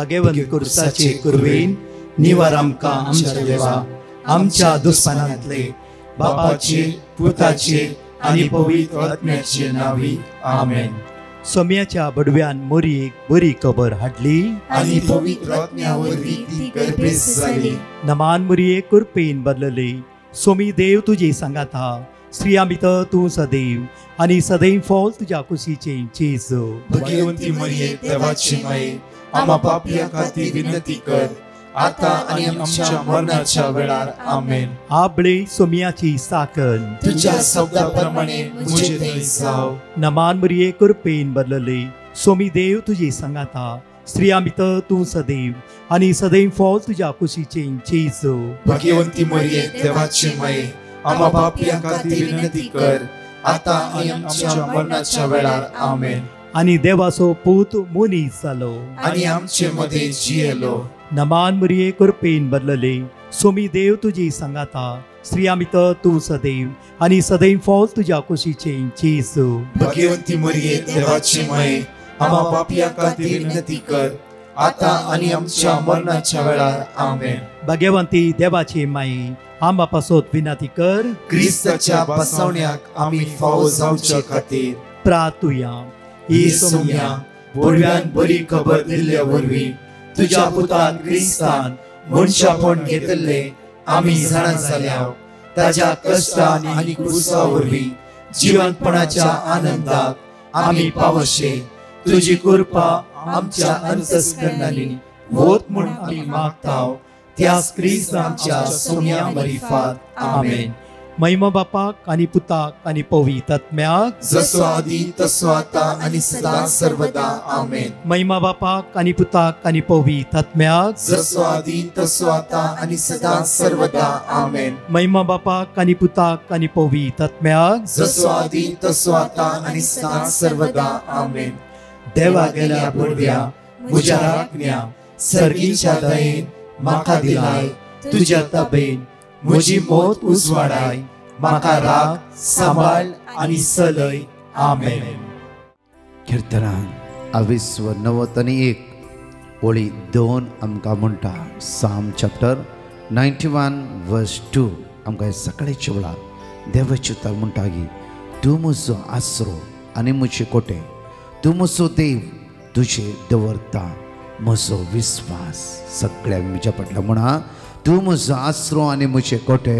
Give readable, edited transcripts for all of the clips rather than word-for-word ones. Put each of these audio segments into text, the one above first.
भगवंत कुर्साचे कुरवेन निवार आमकां आमच्या देवा आमच्या दुस्मनांतले बापाचे पुताचे आनी पवित्र आत्म्याचे नावी आमेन. सोम्याच्या बडव्यान मोरयेक बरी खबर हाडली आनी पवित्र आत्म्या वरवीं ती गर्भेस जाली. नमान मोरये कुरपेन बदलले. सोमी देव तुजे सांगात हा. स्त्रियां भितर तूं सदैव आनी सदैव फॉल तुज्या कुशीचे जेजू. भगवंती मरिये देवाची माये आम्हा पापियां खातीर विनंती कर आता आनी आमच्या मरणाच्या वेळार आमेन. आबळे सोम्याची साकन तुझ्या शब्दाप्रमाणे मुझे थंय जाव. नमान मोरये कुरपेन बदलले. सोमी देव तुजे सांगात हा. स्त्रियां भितर तूं सदैव आनी सदैव फॉल तुज्या कुशीचे जेजू. भगवंती मरिये देवाची माये आम्हा पापियां खातीर विनंती कर आता आनी आमच्या मरणाच्या वेळार आमेन. आनी देवाचो पूत मनीस जालो आनी आमचे मदे जियेलो. नमान मोरये कुरपेन बदलले. सोमी देव तुजी सांगात हा. स्त्रियां भितर तूं सदैव आनी सदैव फॉल तुज्या कुशीचे जेजू. भगवंती मरिये देवाची माये आम्हा पापियां खातीर विनंती कर आता आनी आमच्या मरणाच्या वेळार आमेन. भगवंती देवाचे माये आंबा पासोत विनंती कर. क्रिस्ताच्या बसवण्याक आमी फावो जावचे खातीर प्रार्थुया. ही सोम्या बडव्यान बरी खबर दिल्ल्या वरवीं तुज्या पुतान क्रिस्तान मनशापण घेतले आमी जाणा जाल्या. ताज्या कश्टान आनी क्रुसा वरवीं जिवंतपणाच्या आनंदाक आमी पावशे. तुजी कृपा आमच्या अंतस्करणांनी वोत म्हूण आमी मागताव. त्याच क्रिस्तांच्या सोम्या मरिफात आमेन. महिमा बापाक आनी पुताक आनी पवित्र आत्म्याक जसो आदी तसो आता आनी सदा सर्वदा आमेन. महिमा बापाक आनी पुताक आनी पवित्र आत्म्याक जसो आदी तसो आता आनी सदा सर्वदा आमेन. महिमा बापाक आनी पुताक आनी पवित्र आत्म्याक जसो आदी तसो आता आनी सदा सर्वदा आमेन. देवा गेल्या बडव्या म्हज्या राखण्या सर्गीच्या दयेन म्हाका दिलाय. तुज्या तबेन म्हजी मोत उजवाडाय. म्हाका राख सांबाळ आनी चलय. आमेन. कीर्तनान 29:1 ओळी 2 आमकां म्हणटा. साम चॅप्टर 91:2 आमकां हे सकाळीच्या वेळार देवाच्युताक म्हणटा की तूं म्हजो आसरो आनी म्हजे कोटे. तूं म्हजो देव तुजे दवरता म्हजो विस्वास. सगळ्या म्हज्या फाटल्या म्हणा तूं म्हजो आसरो आनी म्हजे कोटे.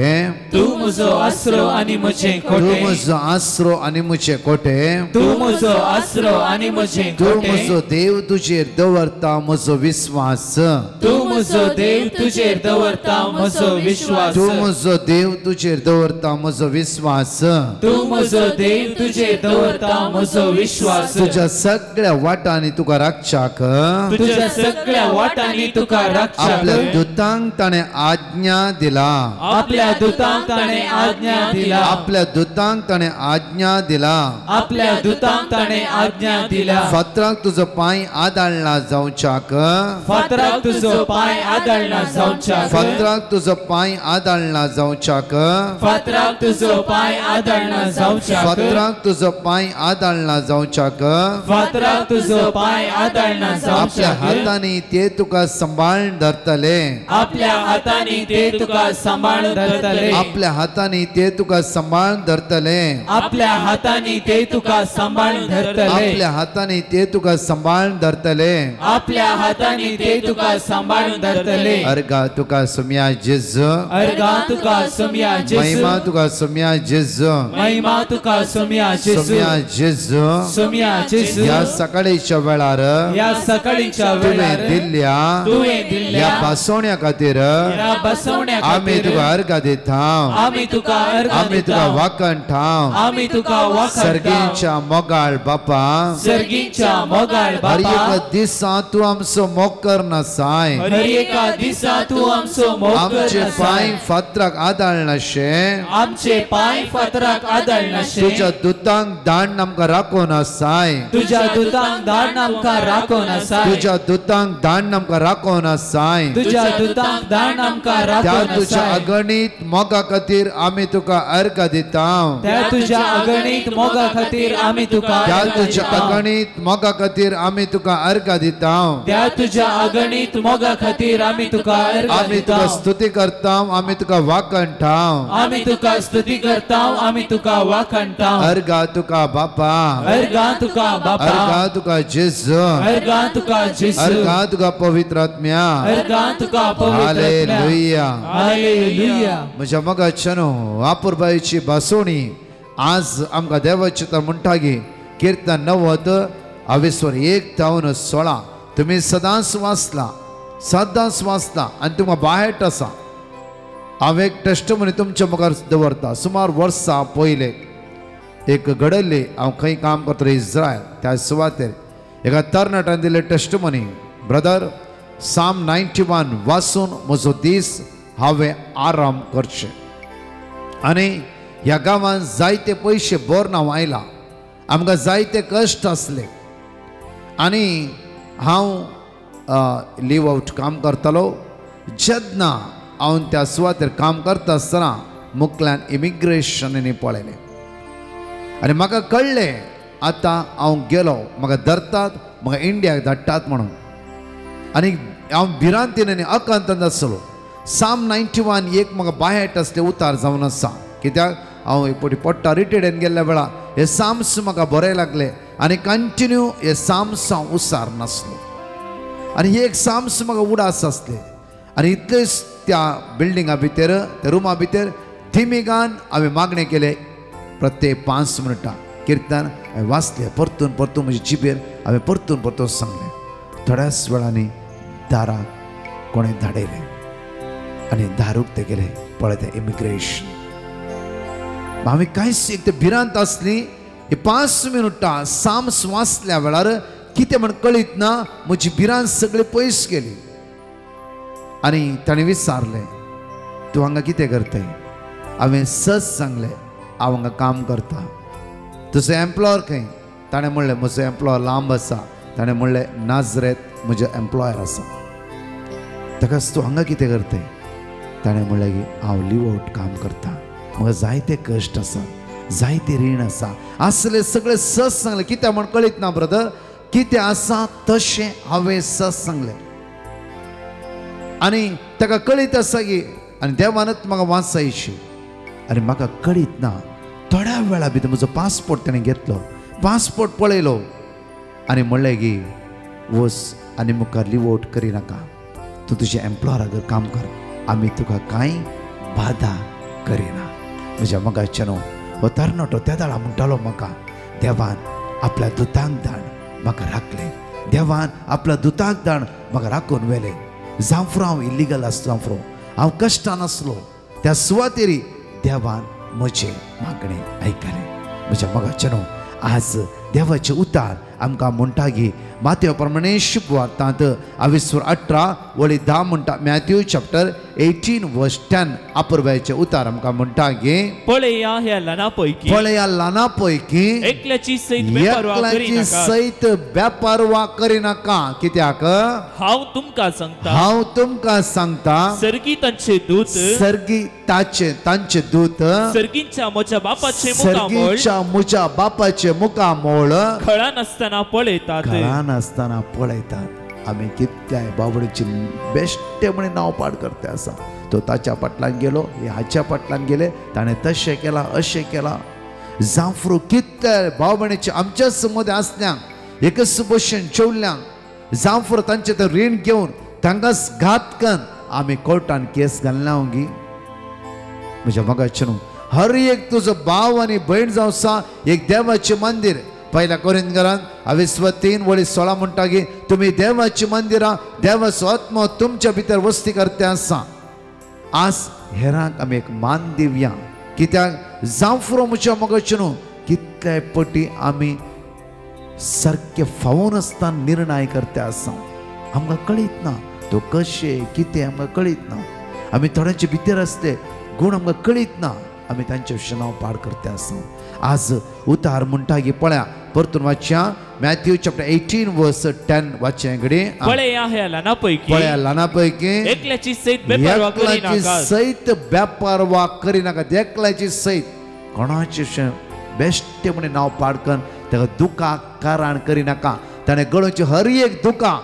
तूं म्हजो आसरो आनी म्हजे तूं कोटे. म्हजो आसरो आनी म्हजे कोटे. तूं म्हजो आसरो आनी म्हजे तूं कोटे. म्हजो देव तुजेर दवरता म्हजो विस्वास. तूं म्हजो देव तुजेर दवरता म्हजो विश्वास. तूं म्हजो देव तुजेर दवरता म्हजो विस्वास. तूं म्हजो देव तुजेर दवरता म्हजो विश्वास. तुज्या सगळ्या वाटांनी तुका राखच्याक तुज्या सगळ्या वाटांनी तुका राखच्याक आपल्या दुतांक ताणें आज्ञा दिला. आपल्या दुतांक ताणें आज्ञा दिला. आपल्या दुतांक ताणें आज्ञा दिला. आपल्या दुतांक ताणें आज्ञा दिला. फातराक तुजो पांय आदाळना जावच्याक. फातराक तुजो पांय आदाळना जावच्याक. फातराक तुजो पांय आदाळना जावच्याक. फातराक तुजो पांय आदाळना जावच्याक. फातराक तुजो पांय आदाळना जावच्याक. फातराक तुजो पांय आदाळना आपल्या जावच्याक. हातांनी ते तुका सांबाळून धरतले. आपल्या हातांनी ते तुका सांबाळून धरतले. आपल्या हातांनी ते तुका सांबाळून धरतले. आपल्या हातांनी ते तुका सांबाळून धरतले. आपल्या हातांनी ते तुका सांबाळून धरतले. आपल्या हातांनी ते तुका सांबाळून धरतले. अर्गा तुका सोम्या जेजू. अर्गा तुका सोम्या जेजू. महिमा तुका सोम्या जेजू. महिमा तुका सोम्या जेजू. सोम्या जेजू. सोम्या जेजू. या सकाळीच्या वेळार या सकाळीच्या तुवें वेळार दिल्ल्या तुवें दिल्ल्या या बसवण्या खातीर या बसवण्या आमी खातीर तुका अर्घ दितां. आमी तुका अर्घ आमी तुका दितां. वाकण ठाव. आमी तुका वखद सर्गीच्या मोगाळ बापा. सर्गीच्या मोगाळ हर बापा. एक दिसा तूं आमचो मोक्कर नसाय. हर एका दिसा तूं आमचो मोक्कर आमचे आसा. पांय फातराक आदाळनाशे. आमचे पांय फातराक आदाळनाशे. तुज्या दुतांक दांड आमकां राखून आसाय. तुज्या दुतांक दाण आमकां राखून आसाय. तुज्या दुतांक दांड आमकां राखून आसाय. तुज्या दुतांक दाण आमकां त्या राखून तुझ्या आसाय. अगणित मोगा खातीर आमी तुका अर्घ दिता. त्या तुझ्या अगणित मोगा खातीर आमी तुका त्या अर्घ तुझ्या दिता. अगणित मोगा खातीर आमी तुका अर्घ दिता. त्या तुझ्या अगणित मोगा खातीर आमी तुका अर्घ आमी दिता. तुका स्तुती करता, आमी तुका वाखणटा. आमी तुका स्तुती करता, आमी तुका वाखणटा. अर्घा तुका बापा, अर्घा तुका बापा, अर्घा तुका जेजू, अर्घा तुका जेजू, अर्घा तुका पवित्र आत्म्या. अर्घा तुका पवित्र आत्म्या. हालेलुया. हालेलुया. म्हज्या मोगाच्यानो वापुरबाईची बासोणी आज आमकां देवाची तर म्हणटागी कीर्तन 90:1-16 तुम्ही सदांच वाचला आनी तुमकां बाहेट आसा. हांव एक टेस्टमनी तुमच्या मुखार दवरता. सुमार वर्सां पयले एक घडयल्ली, हांव खंय काम करता इस्रायल, त्या सुवातेर एका तरणाट्यान दिले टेस्टमनी. ब्रदर, साम 91 वाचून म्हजो दीस हांवें आराम करचे. आनी ह्या गांवांत जायते पयशे बोरनांव आयला, आमकां जायते कश्ट आसले. आनी हांव लीव आउट काम करतालो. जेन्ना हांव त्या सुवातेर काम करता आसतना मुखल्यान इमिग्रेशनींनी पळयलें आनी म्हाका कळ्ळें आतां हांव गेलो, म्हाका धरतात, म्हाका इंडियाक धाडटात म्हणून. आनी हांव भिरांतीन अकांतांत आसलो. साम 91 एक म्हाका बाहेट असले उतार जावन आसा. कित्याक हांव एक फावटी पडटा रिटायर्डेन गेल्ल्या वेळार हे साम्स म्हाका बरे लागले आनी कंटिन्यू हे साम्स हांव उसार नासलो. आनी हे एक साम्स म्हाका उडास आसले. आनी इतलेच त्या बिल्डिंगा भितर, त्या रुमा भितर थिमिगान हांवें मागणें केलें प्रत्येक 5 मिनटां कीर्तन हांवें वाचलें. परतून म्हज्या जिबेर हांवें परतून सांगलें. थोड्याच वेळांनी दाराक कोणें धाडयलें आनी दारूक ते गेले पळय इमिग्रेशन. हांवें कांयच एक भिरांत आसली. हे 5 मिनटां साम्स वाचल्या वेळार कितें म्हण कळीत ना, म्हजी भिरांत सगळी पयस गेली. आनी ताणें विचारलें, तूं हांगा कितें करताय? हांवें सच सांगलें, हांव हांगा काम करता. तुजो एम्प्लॉयर खंय? ताणें म्हणलें, म्हजो एम्प्लॉयर लांब आसा. ताणें म्हणलें, नाजरेत म्हजो एम्प्लॉयर आसा. ताकाच तूं हांगा कितें करताय? ताणें म्हणलें की हांव लीव आउट काम करता. म्हाका जायते कश्ट आसा, जायते रीण आसा. आसले सगळें सच सांगलें. कितें म्हण कळीत ना ब्रदर, कितें आसा तशें हांवें सच सांगलें. आनी ताका कळीत आसा की आनी देवानच म्हाका वाचायची. आनी म्हाका कळीत ना, थोड्या वेळा भितर म्हजो पासपोर्ट ताणें घेतलो. पासपोर्ट पळयलो आनी म्हणलें की वच आनी मुखार लीव आउट करिनाका. तूं तुज्या एम्प्लॉयराक काम कर, आमी तुका कांय बाधा करिना. म्हज्या मोगाच्यानो हो तरणाटो त्या दाळा म्हणटालो म्हाका, देवान आपल्या दुतांक धाड म्हाका राखलें. देवान आपल्या दुतांक धाड म्हाका राखून व्हेलें. जांफ्रो हांव इल्लिगल आसलो, जांफ्रो हांव कश्टान आसलो, त्या सुवातेरी देवान म्हजें मागणें आयकलें. म्हज्या मोगाच्यानो आज देवाचें उतार आमकां म्हणटा की माथ्यो प्रमाणे शुभवार्तांत 18:10 म्हणटा. मॅथ्यू चॅप्टर 18:10 अपुरबायेचें उतार आमकां म्हणटा की पळया ह्या ल्हाना पैकी एकल्याची सैत बेपारवा करिनाका. कित्याक हांव तुमकां सांगता सर्गी तांचे दूत सर्गींच्या म्हज्या बापाचे मुखामोळ खळान आसतना पळयतात. आमी कितल्याय बाबडीची बेश्टे म्हणून नांव पाड करते आसा. तो ताच्या फाटल्यान गेलो, हे हाच्या फाटल्यान गेले, ताणें तशें केलां, अशें केलां. जांफ्रो कितल्या भावभयणीचे आमच्या समोर आसल्यांक एकच भशेन जेवल्यांक जांफ्रो तांचे तर रीण घेवन तांकांच घात करून आमी कोर्टान केस घालना गी. म्हज्या मोगाच्यानो हर एक तुजो भाव आनी भयण जावं आसा एक देवाचें मंदिर. पहिल्या कोरिंथीयांत 23:16 म्हणटा की तुमी देवाची मंदिरां, देवाचो आत्मो तुमच्या भितर वस्ती करते आसा. आज हेरांक आमी एक मान दिवया. कित्याक जांफ्रो म्हज्या मोगाच्यानो कितले पटी आमी सारके फावून आसतना निर्णय करते आसा. आमकां कळीत ना तो कशें कितें आमकां कळीत ना. आमी थोड्यांचे भितर आसले गूण आमकां कळीत ना. आमी तांचे विशीं नांव पाड करता आसा आज उतार म्हणटा की पळया परतून वाचया मॅथ्यू चॅप्टर 18 वर्स 10 वाचया घडी पळया ह्या ल्हानापैकी पळया ल्हानापैकी एकल्याची सैत बेपारवा करिनाकात सैत बेपारवा करिनाकात एकल्याची सैत कोणाचे बेश्टे म्हणून नांव पाड करून ताका दुखां कारण करिनाका ताणें गळोवची हर एक दुखां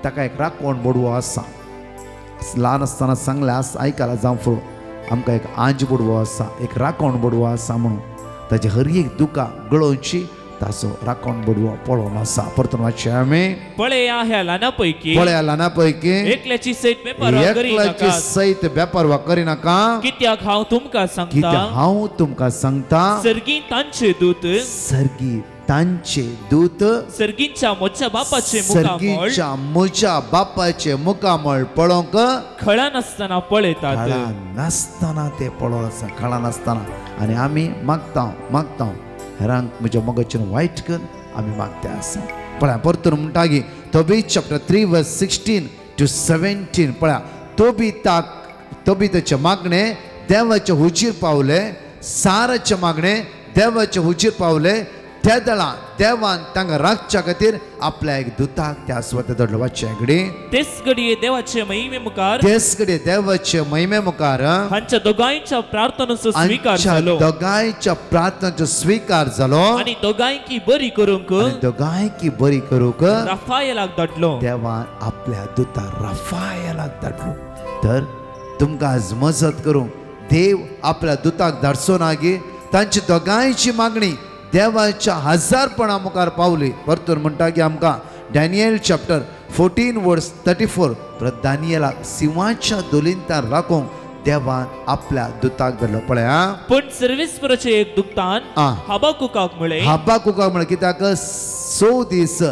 ताका एक राखण बोडवो आसा ल्हान आसतना सांगलें आसा आयकला जावं फुरो आमकां एक आंज बोडवो आसा एक राखण बोडवो आसा म्हणून ताची हर एक दुखां गळोवची ताचो राखण बोडवो पळोवन आसा परतून वाचया आमी पळया ह्या ल्हानापैकी एकल्याची सैत बेपारवा एकल्याची सैत बेपारवा करिनाका कित्याक हांव तुमकां कित्याक हांव तुमकां सांगता सर्गी तांचे दूत सर्गी तांचे दूत सर्गींच्या म्हज्या बापाचे सर्गीच्या म्हज्या बापाचे मुखामळ पळोवंक खळा नासतना पळयतात खळा नासतना ते पळोवन आसा खळा नासतना आनी आमी मागता हेरांक म्हज्या मोगाचेर वायट कर आमी मागता आसा पळया परतून म्हणटा की तोबीत चॅप्टर 3 वर्स 16 to 17 पळया तोबीताचे मागणे देवाचे हुजीर पावले साराचे मागणे देवाचे हुजीर पावले त्या दळा देवान तांकां राखच्या खातीर आपल्या एक दुताक त्या स्वता धडलो वाचचे घडी तेच घडये देवाचे महिमे मुखार देवाचे महिमे मुखार हांच्या दोगांयच्या प्रार्थनेचो स्वीकार जालो दोगांयच्या प्रार्थनेचो स्वीकार जालो आनी दोगांयकी बरी करूंक राफायलाक धाडलो देवान आपल्या दुता राफायलाक धाडलो तर तुमकां आज मजत करूंक देव आपल्या दुताक धाडचो ना गे तांची दोगांयची मागणी देवाच्या हजारपणा मुखार पावली परतून म्हणटा की आमकां डॅनियल चॅप्टर 14 वर्स 34 दानियेलाक सिंहाच्या दोलिंतान राखूंक देवान आपल्या दुताक धरलो पळया पण सर्वेस्पराचे एक दुतान हबाकुकाक म्हळे कित्याक 6 दीस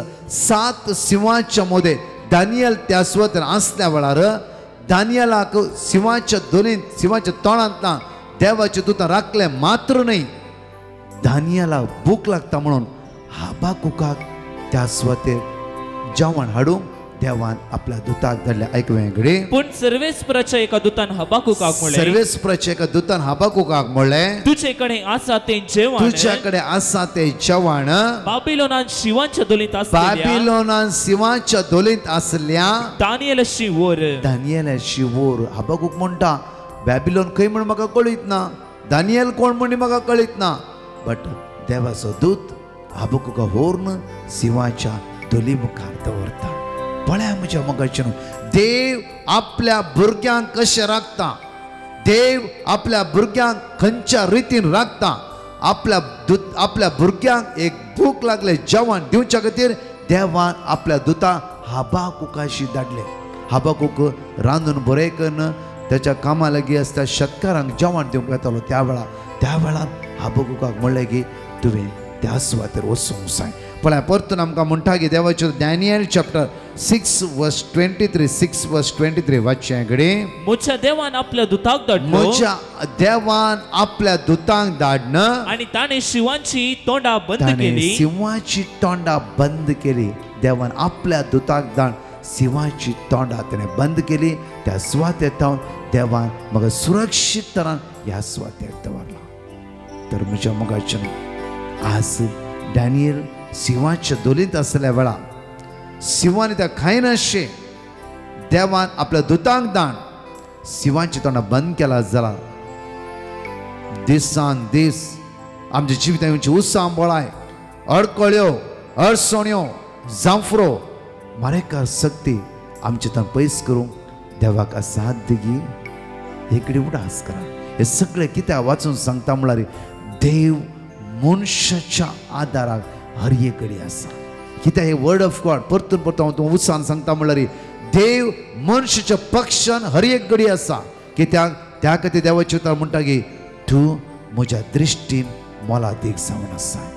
7 सिंहाच्या मोदे दानियल त्या सुवातेर आसल्या वेळार दानियलाक सिंहाच्या तोंडांतल्यान देवाचे दुतान राखले मात्र न्हय दानियेला भूक लागता म्हणून हबाकुकाक त्या सुवातेर जेवण हाडूंक देवान आपल्या दुताक धरले ऐकवे घडी पण सर्वेस्पराच्या एका दुतान हबाकुकाक म्हणले तुजे कडेन आसा ते जेवण बाबिलोनान शिवांच्या दोलींत आसल्या दानियेलाची वोर हबाकुक म्हणटा बॅबिलोन खंय म्हण म्हाका कळीत ना दानियल कोण म्हण म्हाका कळीत ना बट देवाचो दूत हबाकुका व्हरून सिंहाच्या दोली मुखार दवरता पळया म्हज्या मोगाचेर देव आपल्या भुरग्यांक कशें राखता देव आपल्या भुरग्यांक खंयच्या रितीन राखता आपल्या भुरग्यांक एक भूक लागले जेवण दिवच्या खातीर देवान आपल्या दुता हबाकुकाशी धाडले हबाकुक रांदून बरें करून त्याच्या कामा लागीं आसता शेतकारांक जेवण दिवंक येतालो त्या वेळार हबाकुकाक म्हणलें की तुवें त्या सुवातेर वचूंक जाय पळय परतून आमकां म्हणटा की देवाचो डॅनियल चॅप्टर 6 वर्स 23 वाचचें घडी म्हज्या देवान आपल्या दुतांक धाडन आनी ताणें शिवांची तोंडां बंद केली देवान आपल्या दुताक धाड सिंहाची तोंडां ताणें बंद केली त्या सुवातेर थावन देवान म्हाका सुरक्षीत तरान ह्या सुवातेर दवरला तर म्हज्या मोगाचें आज डॅनियल सिंहाच्या दोलींत आसल्या वेळार सिंहांनी त्या खाय नाशे देवान आपल्या दुतांक दान सिंहाची तोंडां बंद केला जाल्यार दिसान दीस आमच्या जिवितांची उत्सांबळाय अडकळ्यो अडचण्यो जांफरो मारेकार सक्ती आमचे तन पयस करूंक देवाक साथ दिगी एकडी उडास करा हे सगळे कित्याक वाचून सांगता म्हळ्यार देव मनशाच्या आदाराक हर एक कडेन आसा कित्याक हे वर्ड ऑफ गॉड परतून हांव तुमकां उत्साहान सांगता म्हळ्यार देव मनशाच्या पक्षान हर एक कडेन आसा कित्याक त्या खातीर देवाचें उतर म्हणटा की तूं म्हज्या दृश्टीन मोलादीक जावन आसाय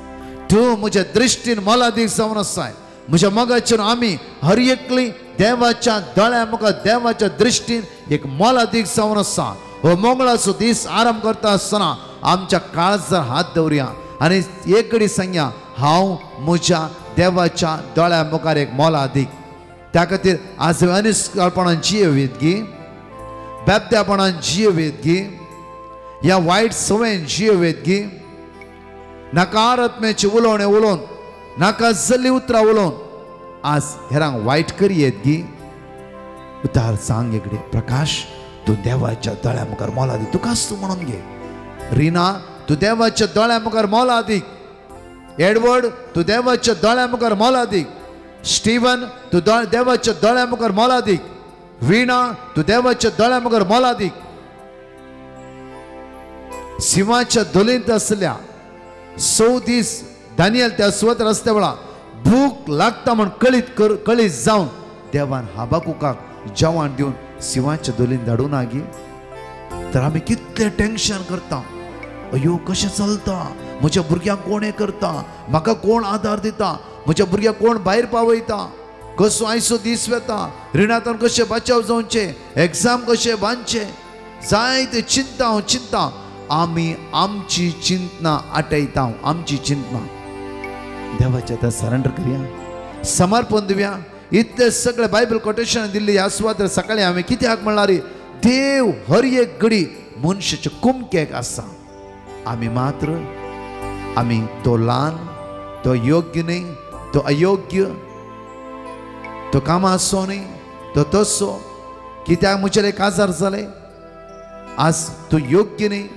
तूं म्हज्या दृश्टीन मोलादीक जावन आसाय म्हज्या मोगाचेर आमी हर एकली देवाच्या दोळ्या मुखार देवाच्या दृश्टीन एक मोलादीक जावन आसा हो मंगळाचो दीस आरंभ करता आसतना आमच्या काळजार हात दवरया आनी एक कडी सांगया हांव म्हज्या देवाच्या दोळ्या मुखार एक मोलादीक त्या खातीर आज अनिश्काळपणान जियेवीत गी बेबद्यापणान जियेवीत गी ह्या वायट सवयेन जियेवेत गी नकारात्मेचे उलोवणे उलोवन नाका जल्ली उतरां उलोवन आज हेरांक वायट करियेत गी उतार सांग एकडे प्रकाश तू देवाच्या दोळ्या मुखार मोला दी तुकाच तू म्हणून घे रिना तू देवाच्या दोळ्या मुखार मोला दी एडवर्ड तू देवाच्या दोळ्या मुखार मोला दी स्टीवन तू देवाच्या दोळ्या मुखार मोला दी वीणा तू देवाच्या दोळ्या मुखार मोला दी सिंहाच्या दोलींत असल्या 6 दीस दानियल त्या स्वत रस्त्या वेळा भूक लागता म्हण कळीत जाऊन देवान हाबाकुकाक जेवण दिवन सिंहाच्या दोलीन धाडून आगी तर आम्ही कितले टेन्शन करता अयो कशें चलता म्हज्या भुरग्यांक कोण हें करता म्हाका कोण आदार दिता म्हज्या भुरग्यांक कोण भायर पावयता कसो आयचो दीस वेता रिणांतून कशें बचाव जावचे एग्जाम कशें बांदचे जायते चिंता आमी आमची चिंतना आटयता आमची चिंतना देवाच्या आतां सरेंडर करया समर्पण दिवया इतले सगळे बायबल कोटेशन दिल्ली ह्या सुवातेर सकाळी हांवें कित्याक म्हणल्यार देव हर एक घडी मनशाचे कुमकेक आसा आमी मात्र आमी तो ल्हान तो योग्य न्ही तो अयोग्य तो कामां आसो न्ही तो तसो कित्याक म्हजे काजार जाले आज तो योग्य न्ही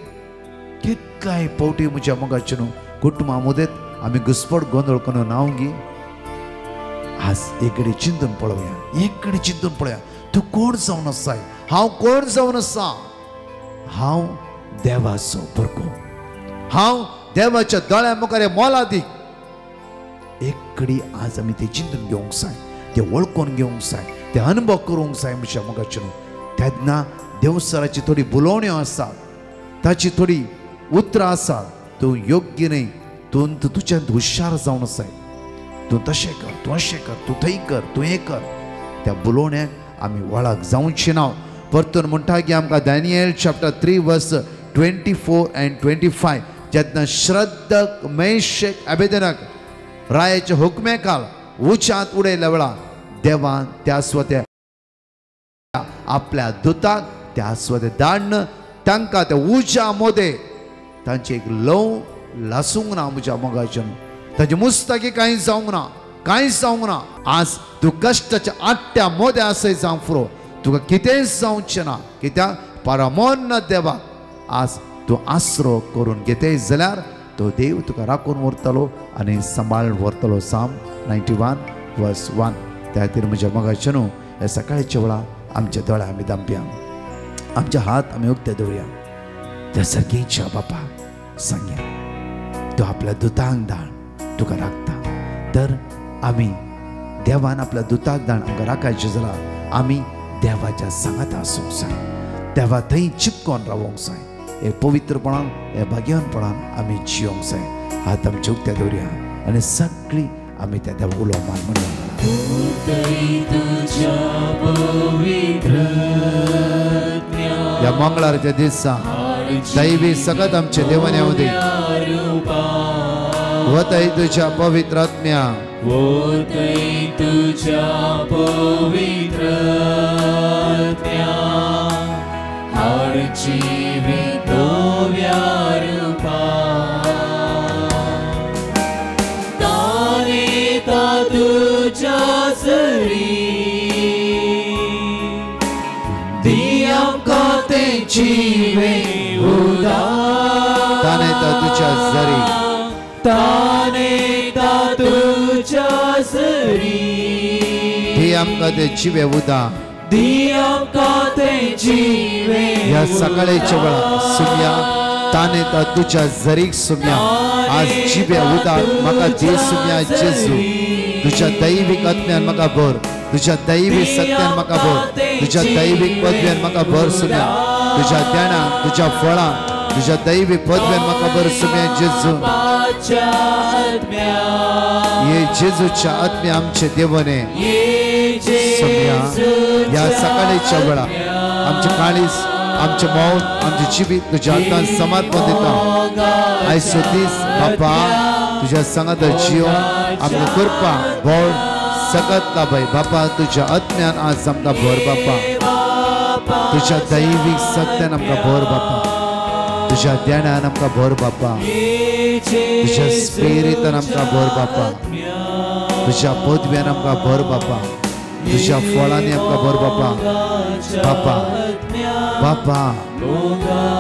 कितकाय पावटी म्हज्या मोगाचे न्हू कुटुंबा मदेत आमी घुसपट गोंधळ करून नावंगी आज एक घडी चिंतून पळोवया तू कोण जावन आसाय हांव कोण जावन आसा हांव देवाचो भुरगो हांव देवाच्या दोळ्या मुखार मोला दी एक घडी आज आमी ते चिंतून घेवंक जाय ते वळखून घेवंक जाय ते अनुभव करूंक जाय म्हज्या मोगाचे न्हू तेन्ना देवसराची थोडी बुलोवण्यो आसात ताची थोडी उतरां आसात तूं योग्य न्ही तूं तुज्यान हुशार जावन आसाय तूं तशें कर तूं अशें कर तूं थंय कर तूं हें कर त्या बुलोवण्याक आमी वळख जावची ना परतून म्हणटा की आमकां दानियल चॅप्टर 3 वर्स 24 and 25 जेन्ना श्रद्धक मेशक अबेदनक रायाच्या हुकमे काल उच्चांत उडयल्या वेळार देवान त्या स्वत्या आपल्या दुताक त्या स्वते धाडन तांकां त्या उज्या मोदे तांचे एक लव लासूंक ना म्हज्या मोगाच्यान ताचे मुस्ताकी कांयच जावंक ना आज तूं कश्टाच्या आट्ट्या मोद्या आसय जावं फुरो तुका कितेंच जावचें ना कित्याक परमोन्न देवाक आज तूं आसरो करून घेतय जाल्यार तो देव तुका राखून व्हरतलो आनी सांबाळून व्हरतलो साम 91 वर्स 1 त्या खातीर म्हज्या मोगाचे न्हू हे सकाळच्या वेळा आमच्या दोळ्या आमी दामप्या आमचे हात आमी उक्ते दवरया त्या सर्गेच्या बापा सांगया तूं आपल्या दुतांक धाड तुका राखता तर आमी देवान आपल्या दुताक धाड आमकां राखायचें जाल्यार आमी देवाच्या सांगात आसूंक जाय देवा थंय चिपकोन रावूंक जाय हे पवित्रपणान हे भाग्यवानपणान आमी जियोंक जाय हात आमचे उक्ते दवरया आनी सगळीं आमी त्या देवा उलोवंक म्हणून या मंगळारच्या दिसा दैवी सगत आमचे देवान्यामध्ये वतय तुझ्या पवित्र आत्म्या वतय तुझ्या पवित्र आत्म्या हाड जिवित रूपा तानेता तुझ्या सरी दी आमकां ते जिवे उदार तानेता तुझ्या सरी तानेता तुझ्या सरी दी आमकां ते जिवे उदार दी आमकां ते जिवे या सकाळच्या वेळा सुम्या तानेता तुझ्या जरीक सुम्या आज जिवे उदार म्हाका दे सुम्या जेजू तुझ्या दैविक आत्म्यान म्हाका भर तुझ्या दैविक सत्यान म्हाका भर तुझ्या दैविक पदव्यान म्हाका भर सुम्या तुझ्या ध्यानान तुझ्या फळान तुझ्या दैविक पदव्यान म्हाका भर सुम्या जेजू ये जेजूच्या आत्म्या आमचे देवने सुम्या या सकाळच्या वेळा आमचे काळीस आमचे मौत आमचे जिवीत तुझ्या हातान समर्पण दिता आयचो दीस बापा तुझ्या संगत जियो आमकां कृपा बोळ सकत लाभय बापा तुझ्या आत्म्यान आज आमकां भर बापा तुझ्या दैविक सत्यान आमकां भर बापा तुझ्या ध्यानान आमकां भर बापा, तुझ्या स्पिरिटान आमकां भर बापा, तुझ्या पदव्यान आमकां भर बापा, तुझ्या फळांनी आमकां भर बापा. बापा बापा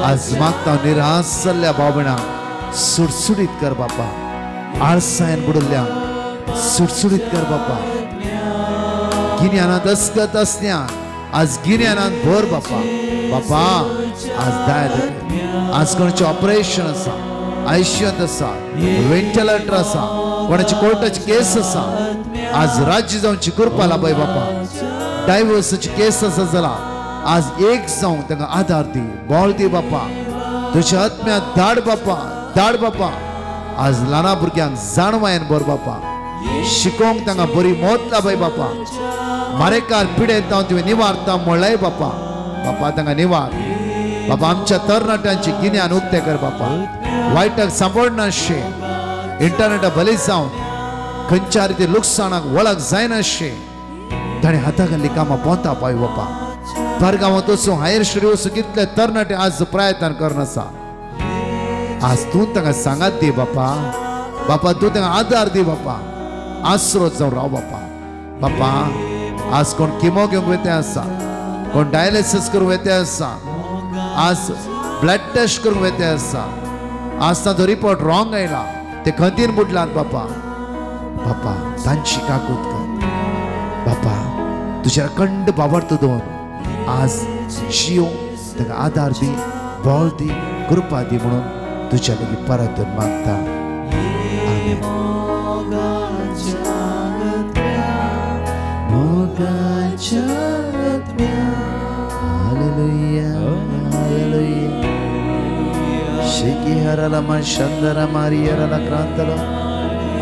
आज मागता निराश जाल्ल्या भावणांक सुटसुटीत कर बापा. आळसायन बुडल्ल्या सुटसुटीत कर बापा. गिन्यानात असगत असल्या आज गिन्यानात भर बापा. बापा आज दाय आज कोणाचे ऑपरेशन आसा, आयसीयूत आसा, वेंटिलेटर आसा, कोणाची कोर्टाची केस आसा, आज राज्य जावची कृपा लाभय बापा. डायव्हर्साची केस आसा जाल्यार आज एक जावन तांकां आधार दी, बळ दी बापा. तुज्या आत्म्यात धाड बापा, धाड बापा. आज ल्हान भुरग्यांक जाणवायन भर बापा. शिकोवंक तांकां बरी मोत लाभय बापा. मारेकार पिडेत हांव तुवें निवारता म्हणलंय बापा. बापा तांकां निवार बापा. आमच्या तरणाट्यांची गिन्यान उक्ते कर बापा. वायटाक सांपडनाशे, इंटरनेटा बली जावन खंयच्या रिती लुकसाणाक वळख जायनाशे ताणें हाताखाली कामां पोंता पाय बापा. परगांवांत वचूं, हायर स्टडी वचूं कितले तरणाटे आज प्रयत्न करनासा. आज तूं तांकां सांगात दी बापा. बापा तूं तांकां आदार दी बापा. आसरो जावन राव बापा. बापा आज कोण किमो घेवंक वेते आसा, कोण डायलिसीस करूंक वेते आसा, आज ब्लड टेस्ट करूंक वेते आसा. आज तांचो रिपोर्ट रॉंग आयला, ते खंतीन बुडलात बापा. बापा तांची काकूत कर बापा. तुज्या अखंड बाबर्थ दवर आज जियो ताका आदार दी, बळ दी, कृपा दी म्हणून तुज्या लागीं परत मागता. आमेन. Hallelujah, hallelujah. Shiki harala man shandara Maria la krantala.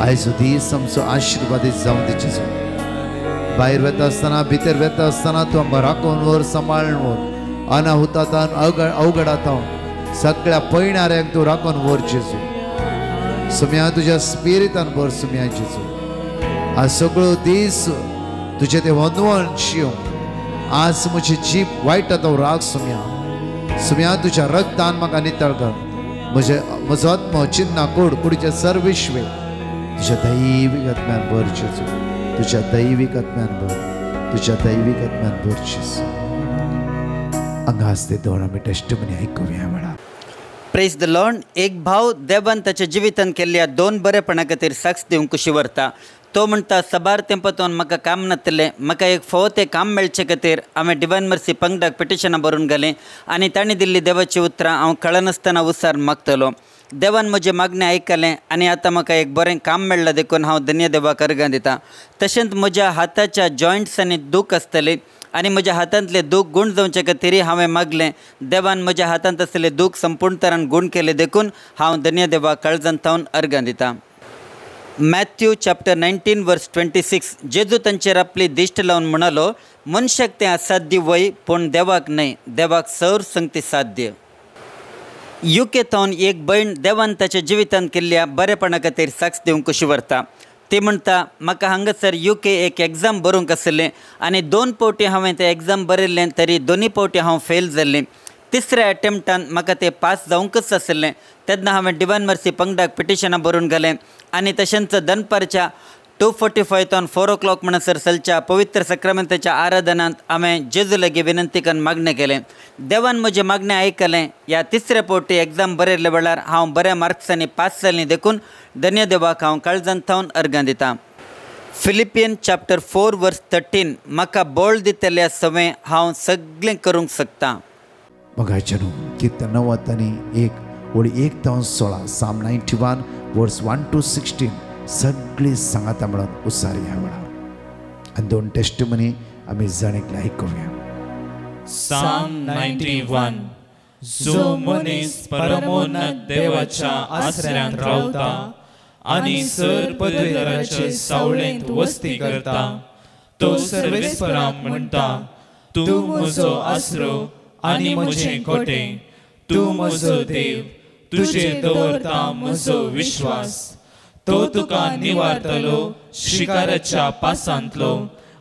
आयजो दीस आमचो आशीर्वादीत जावन दी जेजू. भायर वेता आसतना, भितर वेता आसतना तूं आमकां राखून व्हर, सांबाळून व्हर. अनाहुतांत अवघडांत सगळ्या पयणाऱ्यांक तूं राखून व्हर जेजू. सुम्या तुज्या स्पिरिटान भर सुम्या जेजू. आज सगळो दीस तुझे ते वंदवण शिव. आज म्हजी जीप वायट तो राग सुम्या. सुम्या तुझ्या रक्तान म्हाका नितळ कर. म्हजो आत्मो चिन्ना कूड कुडीचे सर्विश्वे तुझ्या दैवीक आत्म्यान भर जेजू. तुझ्या दैवीक आत्म्यान भर, तुझ्या दैवीक आत्म्यान भर जेजू. हांगाच ते दोन आमी टेस्टिमनी आयकुया म्हणा. Praise the Lord. एक भाव देवान ताच्या जिवितान केल्ल्या 2 बरेपणा खातीर साक्ष दिवंक खुशी व्हरता. तो म्हणटा सबार तेंपातून म्हाका काम नातलें, म्हाका एक फावो तें काम मेळचे खातीर हांवें डिवायन मर्सी पंगडाक पिटिशनां बरोवन घालें आनी तांणी दिल्ली देवाची उतरां हांव कळनासतना उसार मागतलो. देवान म्हजें मागणें आयकलें आनी आतां म्हाका एक बरें काम मेळ्ळां देखून हांव धन्य देवाक अर्गां दितां. तशेंच म्हज्या हाताच्या जॉयंट्सांनी दूख आसतलें आनी म्हज्या हातांतले दूख गूण जावचे खातीर हांवें मागलें. देवान म्हज्या हातांत आसलेले दूख संपूर्ण तरान गूण केले देखून हांव धन्य देवाक काळजांत थावन अर्गां दितां. मॅथ्यू चॅप्टर 19 वर्स 26. जेजू तांचेर आपली दिश्ट लावन म्हणालो, मनशाक तें असाध्य वय पूण देवाक न्हय, देवाक सौर संगती साध्य. युकेतावन एक भयण देवान ताच्या जिवितान केल्ल्या बरेपणा खातीर साक्ष दिवंक कशी व्हरता. ती म्हणटा म्हाका हांगासर UK एक एग्जाम बरोवंक आसलें आनी 2 फावटी हांवें तें एग्जाम बरयल्लें तरी 2 फावटी हांव फेल जाल्लें. तिसऱ्या एटेम्प्टान म्हाका तें पास जावंकच आसलें. तेन्ना हांवें डिवायन मर्सी पंगडाक पिटिशनां बरोवन घालें आनी तशेंच दनपारच्या 2:45 4 o'clock म्हणसर चलच्या पवित्र सक्रामेंताच्या आराधनांत हांवें जेजू लागीं विनंती करून मागणें केलें. देवान म्हजें मागणें आयकलें. ह्या तिसऱ्या फावटी एग्जाम बरयल्ल्या वेळार हांव बऱ्या मार्क्सांनी पास जाल्लीं देखून धन्य देवाक हांव काळजांत थावन अर्गां दितां. फिलिपियन चॅप्टर 4 वर्स 13. म्हाका बळ दितल्या सवय हांव सगळें करूंक शकतां. बघायचे न्हू कितें 90 आनी 1 वळी 1 ते 16. साम 91 वर्स 1 to 16 सगळी सांगाता म्हणून उसार ह्या वेळार आनी 2 टेस्टिमनी आमी जाणेकले आयकुया. साम 91. जो मनीस परमोन्नत देवाच्या आसऱ्यांत रावता आनी सर पदवेदाराचे सावळेंत वस्ती करता, तो सर्वेस्पराक म्हणटा, तूं म्हजो आसरो आनी म्हजें कोटे, तूं म्हजो देव, तुजेर दवरता म्हजो विश्वास. तो तुका निवारतलो शिकाराच्या पासांतलो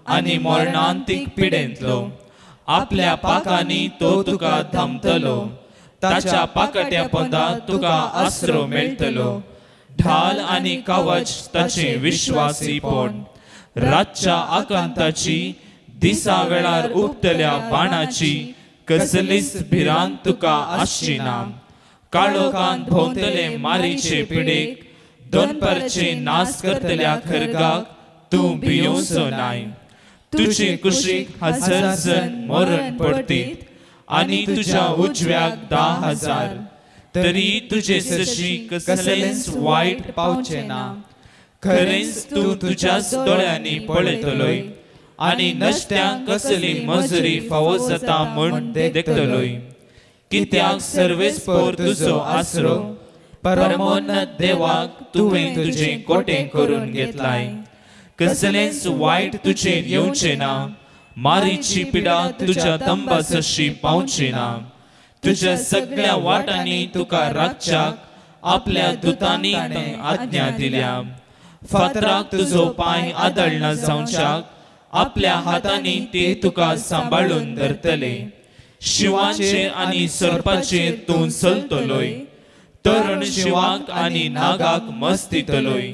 आनी मरणांतीक पिडेंतलो. आपल्या पाकांनी तो तुका थांबतलो ताच्या पाकट्या पोंदात तुका आसरो मेळटलो. ढाल आनी कवच ताचे विश्वासीपण. रातच्या आकांताची दिसा वेळार उपतल्या बाणाची कसलीच भिरांत तुका आसची ना. काळोखांत भोंवतले मारीचे पिडेक दोनपरचे नास करतल्या खरगाक तूं भियोसो नाय. तुजे कुशीक 1000 जण मरण पडटीत आनी तुज्या उजव्याक 10,000. तरी तुजे सशीक कसलेंच वायट पावचे ना. खरेंच तूं तुज्याच दोळ्यांनी पळयतलोय आनी नश्त्यांक कसली मजुरी फावो जाता म्हूण देखतलोय. कित्याक सर्वेस्पर तुजो आसरो परमोन्नत देवाक तुवें तुजें कोटें करून घेतलाय. कसलेंच वायट तुजेर येवचें ना. मारीची पिडा तुज्या तंबासशी पावची ना. तुज्या सगळ्या वाटांनी तुका रातच्याक आपल्या दुतांनी आज्ञा दिल्या. फातराक तुजो पांय आदळना जावच्याक आपल्या हातांनी ते तुका सांबाळून धरतले. शिवाचेर आनी सर्पाचेर तूं चलतलोय. तरण शिवाक आनी नागाक मस्तितलोय.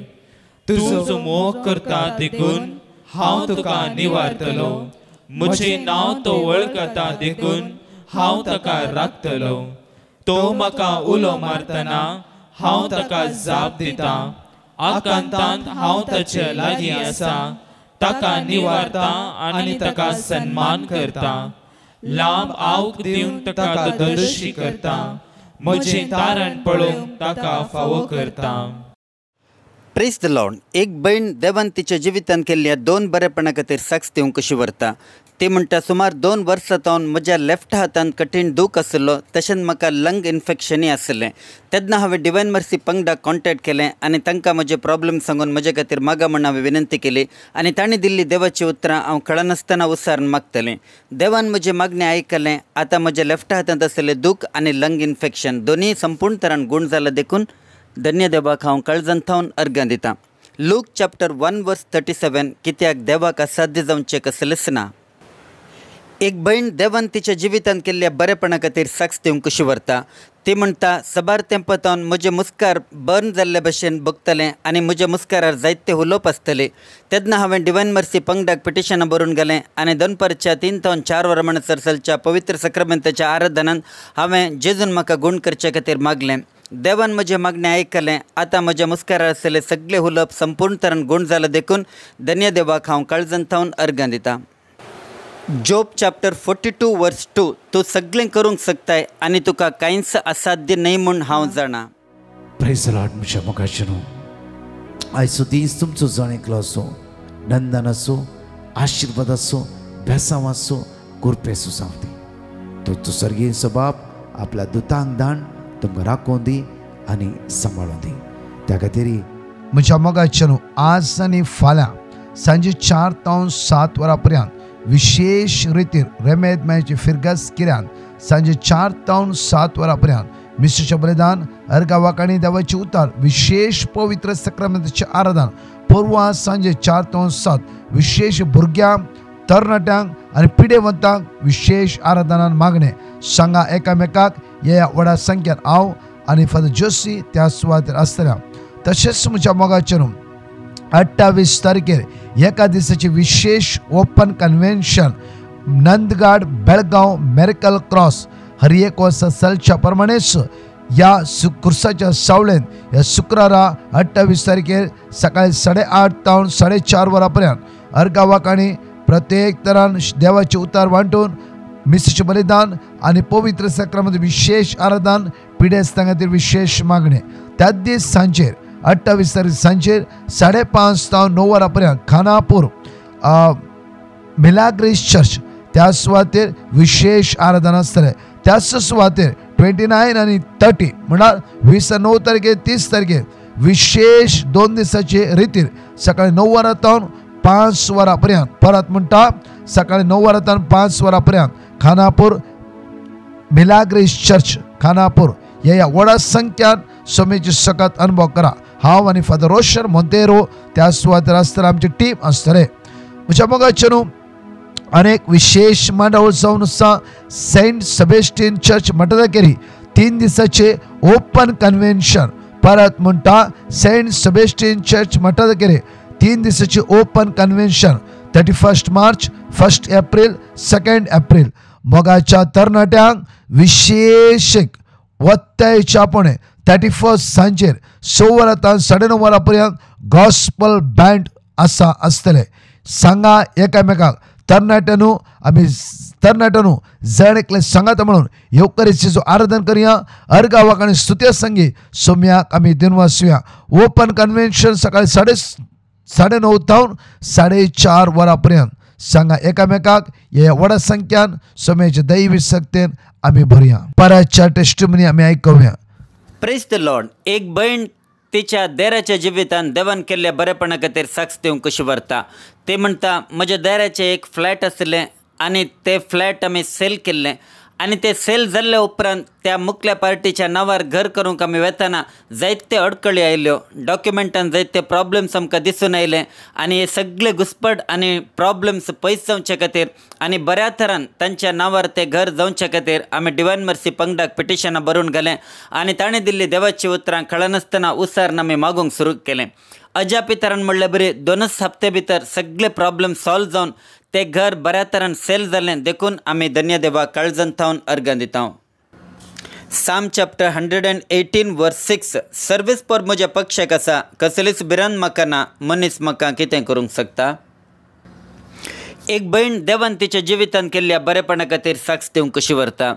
तुजो मोग करता देखून हांव तुका निवारतलो. म्हजें नांव तो वळखता देखून हांव ताका राखतलो. तो म्हाका उलो मारतना हांव ताका जाप दिता. आकांतांत हांव ताचे लागीं आसा. ताका निवारता आनी ताका सन्मान करता. लांब आवक दिवन ताका दर्शी करता. म्हजें तारण पळोवंक ताका फावो करता. Praise the Lord. एक भयण देवान तिच्या जिवितान केल्ल्या 2 बरेपणा खातीर साक्ष दिवंक कशी व्हरता. ती म्हणटा, सुमार 2 वर्सां जावन म्हज्या लेफ्ट हातान कठीण दूख आसलो. तशेंच म्हाका लंग इन्फेक्शनय आसलें. तेन्ना हांवें डिवायन मर्सी पंगडाक कॉन्टॅक्ट केलें आनी तांकां म्हजे प्रॉब्लेम सांगून म्हजे खातीर मागा म्हूण हांवें विनंती केली आनी तांणी दिल्ली देवाची उतरां हांव कळनासतना उसारून मागतलें. देवान म्हजें मागणें आयकलें. आतां म्हज्या लेफ्ट हातांत आसलेलें दूख आनी लंग इन्फेक्शन दोनीय संपूर्ण तरान गूण जालां देखून धन्य देवाक हांव काळजांतावन अर्गां दितां. Look chapter 1:37. कित्याक देवाक असाध्य जावचें कसलेंच ना. एक भयण देवान तिच्या जिवितान केल्ल्या बरेपणा खातीर साक्ष दिवंक कशी व्हरता. ती म्हणटा, सबार तेंपातावन म्हजे मुस्कार बर्न जाल्ले भशेन भोगतलें आनी म्हज्या मुस्कारार जायते उलोवप आसतले. तेन्ना हांवें डिवायन मर्सी पंगडाक पिटिशनां बरोवन गेलें आनी दनपारच्या 3 ते 4 वरां म्हणसर चलच्या पवित्र सक्रामेंताच्या आराधनांत हांवें जेजून म्हाका गूण करचे खातीर मागलें. देवान म्हजें मागणें आयकलें. आतां म्हज्या मुस्कारार आसलेले सगळे उलोवप संपूर्ण तरान गूण जालां देखून धन्य देवाक हांव काळजांतावन अर्गां दितां. Job chapter 42:2. तूं सगळें करूंक शकताय आनी तुका कांयच असाध्य न्हय म्हूण हांव जाणा. Praise the Lord. म्हज्या मोगाचेनो आयचो दीस तुमचो जणेकलो आसूं. नंदन आसूं, आशिर्वाद आसूं, बेसांव आसूं, कुरपेसूं जावं दी. तो सर्गीचो बाप आपल्या दुतांक धाड तुमकां राखून दी आनी सांबाळून दी. त्या खातीर म्हज्या मोगाचेनो आज आनी फाल्यां सांजे 4 ते 7 वरां पर्यंत विशेष रितीर रेमेद मॅच फिरगस किऱ्यान सांजे 4 ते 7 वरां पर्यंत मिस्टरचें बलिदान अर्गा वाकाणी देवाची उतार विशेष पवित्र सक्रामेंताचें आराधन परवां सांजे 4 ते 7 विशेष भुरग्यांक तरणाट्यांक आनी पिडेवंतांक विशेष आराधनान मागणें सांगा एकामेकाक. ह्या व्हडा संख्येन हांव आनी फादर जोशी त्या सुवातेर आसतल्या. तशेंच म्हज्या मोगाचेनो 28 तारखेर एका दिसाची विशेष ओपन कन्वेन्शन नंदगाड बेळगांव मेरिकल क्रॉस हर एक वर्सा चलच्या प्रमाणेच ह्या कुर्साच्या सावळेन ह्या शुक्रारा 28 तारखेर सकाळी 8:30 ते 4:30 वरां पर्यंत अर्गा वाकाणी प्रत्येक तरान देवाचे उतार वांटून मिस्टरचें बलिदान आनी पवित्र सक्रामेंत विशेष आराधन पिडेस्तां खातीर विशेष मागणें. त्याच दीस सांजेर 28 तारीख सांजेर 5:30 ते 9 वरां पर्यंत खानापूर मिलाग्रीस चर्च त्या सुवातेर विशेष आराधना आसतलें. त्याच सुवातेर 29 आनी 30 म्हळ्यार 29 तारखेर 30 तारखेर विशेष 2 दिसाचे रितीर सकाळी 9 वरां ते 5 वरां पर्यंत. परत म्हणटा सकाळी 9 वरां ते 5 वरां पर्यंत खानापूर मिलाग्रीस चर्च खानापूर ह्या व्हडा संख्यान समेची सकात अनुभव करा. हांव आनी फादर रोशन मोंतेरो त्या सुवातेर आसतले. आमची टीम आसतले. म्हज्या मोगाचेनो अनेक विशेष मांडावळ जावन आसा. सेंट सेबेस्टियन चर्च मटदाकेरी 3 दिसाचे ओपन कन्व्हेन्शन परत म्हणटा सेंट सेबेस्टियन चर्च मठात केले 3 दिसाची ओपन कन्व्हेन्शन 31 मार्च 1 एप्रिल 2 एप्रिल मोगाच्या तरणाट्यांक विशेष वत्तायच्यापणे 31 सांजेर 6 वरां 9:30 वरां पर्यंत गॉस्पल बँड आसतले. सांगा एकामेकाक तरणाट्यांनू आमी तरणाट्यांनू जण एकले सांगात म्हणून येवकारीचें आराधन करया. अर्गावाक आनी स्तुत्या संगी सोम्याक आमी दिनवासुया. ओपन कन्व्हेन्शन सकाळी 9:30 तावन 4:30 वरां पर्यंत. सांगा एकामेकाक हे व्हडा संख्यान सोम्याचे दैवी सक्तेन आमी भरया. परतच्या टेस्टिमनी आमी आयकुया. Praise the Lord. एक भयण तिच्या देराच्या जिवितान देवान केल्ल्या बरेपणा खातीर साक्ष दिवंक कशी व्हरता. ते म्हणटा म्हज्या देराचें एक फ्लॅट आसलें आनी ते फ्लॅट आमी सेल केल्लें आनी ते सेल जाल्ले उपरांत त्या मुखल्या पार्टीच्या नांवार घर करूंक आमी वेताना जायते अडकळी आयल्यो. डॉक्युमेंटान जायते प्रॉब्लेम्स आमकां दिसून आयले आनी हे सगळे घुसपट आनी प्रॉब्लेम्स पयस जावचे खातीर आनी बऱ्या तरान तांच्या नांवार ते घर जावचे खातीर आमी डिवायन मर्सी पंगडाक पिटिशनां बरोवन घालें आनी ताणें दिल्ली देवाची उतरां कळनासतना उसारण आमी मागूंक सुरू केलें. अजापितरान म्हणलें बरी 2 हप्ते भितर सगळे प्रॉब्लेम सॉल्व जावन ते घर बऱ्या तरान सेल जालें देखून आमी धन्य देवाक काळजांत थावन अर्गां दिता. साम चॅप्टर 118 वर्स 6. सर्वीस पर म्हज्या पक्षाक आसा, कसलीच भिरांत म्हाका ना, मनीस म्हाका कितें करूंक शकता. एक भयण देवान तिच्या जिवितान केल्ल्या बरेपणा खातीर साक्ष दिवंक कशी व्हरता.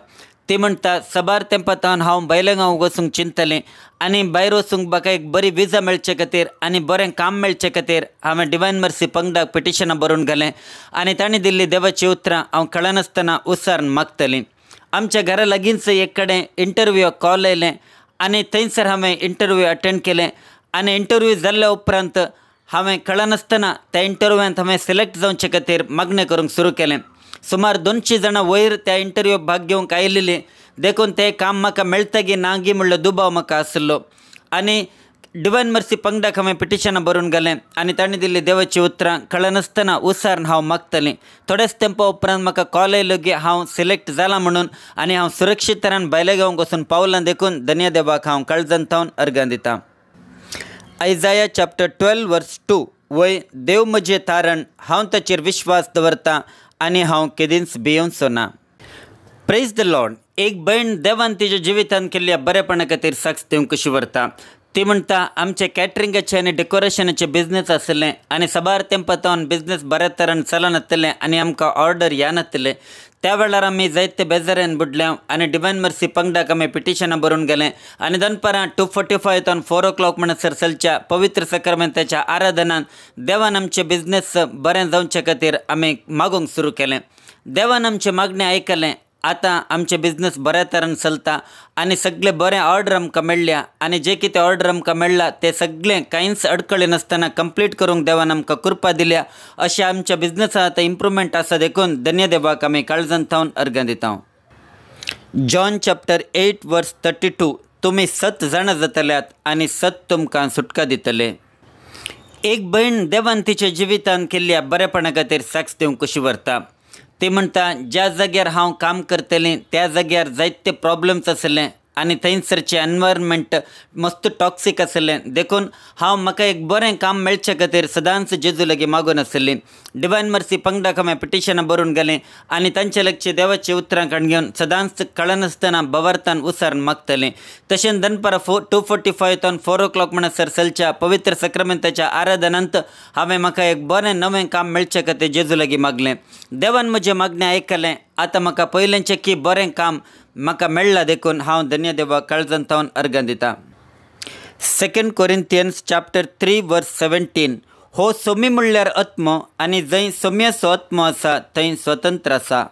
ती म्हणटा सबार तेंपातान हांव भायलेगांव वचूंक चिंतलें आनी भायर वचूंक म्हाका एक बरी विजा मेळचे खातीर आनी बरें काम मेळचे खातीर हांवें डिवायन मर्सी पंगडाक पिटिशनां बरोवन घालें आनी तांणी दिल्ली देवाची उतरां हांव कळनासतना उसारण मागतलीं. आमच्या घरा लागींच एक कडेन इंटरव्यूक कॉल आयलें आनी थंयसर हांवें इंटरव्यू अटेंड केलें आनी इंटरव्यू जाल्ल्या उपरांत हांवें कळनासतना त्या इंटरव्यूंत हांवें सिलेक्ट जावचे खातीर मागणें करूंक सुरू केलें. सुमार 200 जाणां वयर त्या इंटरव्यूक भाग घेवंक आयिल्लीं देखून तें काम म्हाका मेळटा गी ना गी म्हणलो दुबाव म्हाका आसलो आनी डिवायन मर्सी पंगडाक हांवें पिटिशनां बरोवन घालें आनी तांणी दिल्ली देवाची उतरां कळनासतना उसारण हांव मागतलें. थोडेच तेंपा उपरांत म्हाका कॉल आयलो की हांव सिलेक्ट जालां म्हणून आनी हांव सुरक्षीत तरान भायलेगांवक वचून पावलां देखून धन्य देवाक हांव काळजांत थावन अर्गां दितां. आयजाया चॅप्टर 12 वर्स 2. वय देव म्हजें तारण, हांव ताचेर विश्वास दवरतां आनी हांव केदींच भियोंचो ना. Praise the Lord. एक भयण देवान तिच्या जिवितान केल्ल्या बरेपणा खातीर साक्ष दिवंक कशी व्हरता. ती म्हणटा आमचे कॅटरिंगाचे आनी डेकोरेशनाचे बिझनेस आसलें आनी सबार तेंपातावन बिझनेस बऱ्या तरान चलनासलें आनी आमकां ऑर्डर येनासलें. त्या वेळार आमी जायते बेजाऱ्यान बुडल्या आनी डिवायन मर्सी पंगडाक आमी पिटिशनां बरोवन गेलें आनी दनपारां 2:45 ऑन 4 o'clock म्हणसर चलच्या पवित्र सक्रामेंताच्या आराधनान देवान आमचे बिझनेस बरें जावचे खातीर आमी मागूंक सुरू केलें. देवान आमचें मागणें आयकलें. आतां आमचें बिझनेस बऱ्या तरान चलता आनी सगळे बरें ऑर्डर आमकां मेळ्ळ्या आनी जे कितें ऑर्डर आमकां मेळ्ळा तें सगळें कांयच अडकळी नासतना कंप्लीट करूंक देवान आमकां कृपा दिल्या. अशें आमच्या बिझनेसांत आतां इम्प्रुवमेंट आसा देखून धन्य देवाक आमी काळजांत थावन अर्गां दिता. जॉन चॅप्टर 8 वर्स 32. तुमी सत जाणां जातल्यात आनी सत तुमकां सुटका दितले. एक भयण देवान तिच्या जिवितान केल्ल्या बरेपणा खातीर साक्ष दिवंक कशी व्हरता. ती म्हणटा ज्या जाग्यार हांव काम करतलें त्या जाग्यार जायते प्रॉब्लेम्स आसले आनी थंयसरचें एनवायरमेंट मस्त टॉक्सीक आसलें देखून हांव म्हाका एक बरें काम मेळचे खातीर सदांच जेजू लागीं मागून आसलीं. डिवायन मर्सी पंगडाक हांवें पिटिशनां बरोवन घालें आनी तांचे लागचीं देवाची उतरां काण घेवन सदांच कळनासतना बवार्थान उसारण मागतलें. तशेंच दनपारां 2:45 ऑन 4 o'clock म्हणसर चलच्या पवित्र सक्रामेंताच्या आराधनांत हांवें म्हाका एक बरें नवें काम मेळचे खातीर जेजू लागीं मागलें. देवान म्हजें मागणें आयकलें. आतां म्हाका पयलेंचें की बरें काम म्हाका मेळ्ळां देखून हांव धन्य देवाक काळजांत थावन अर्गां दितां. 2 Corinthians चॅप्टर 3 वर्स 17. हो सोमी म्हणल्यार आत्मो आनी जंय सोम्याचो आत्मो आसा थंय स्वतंत्र आसा.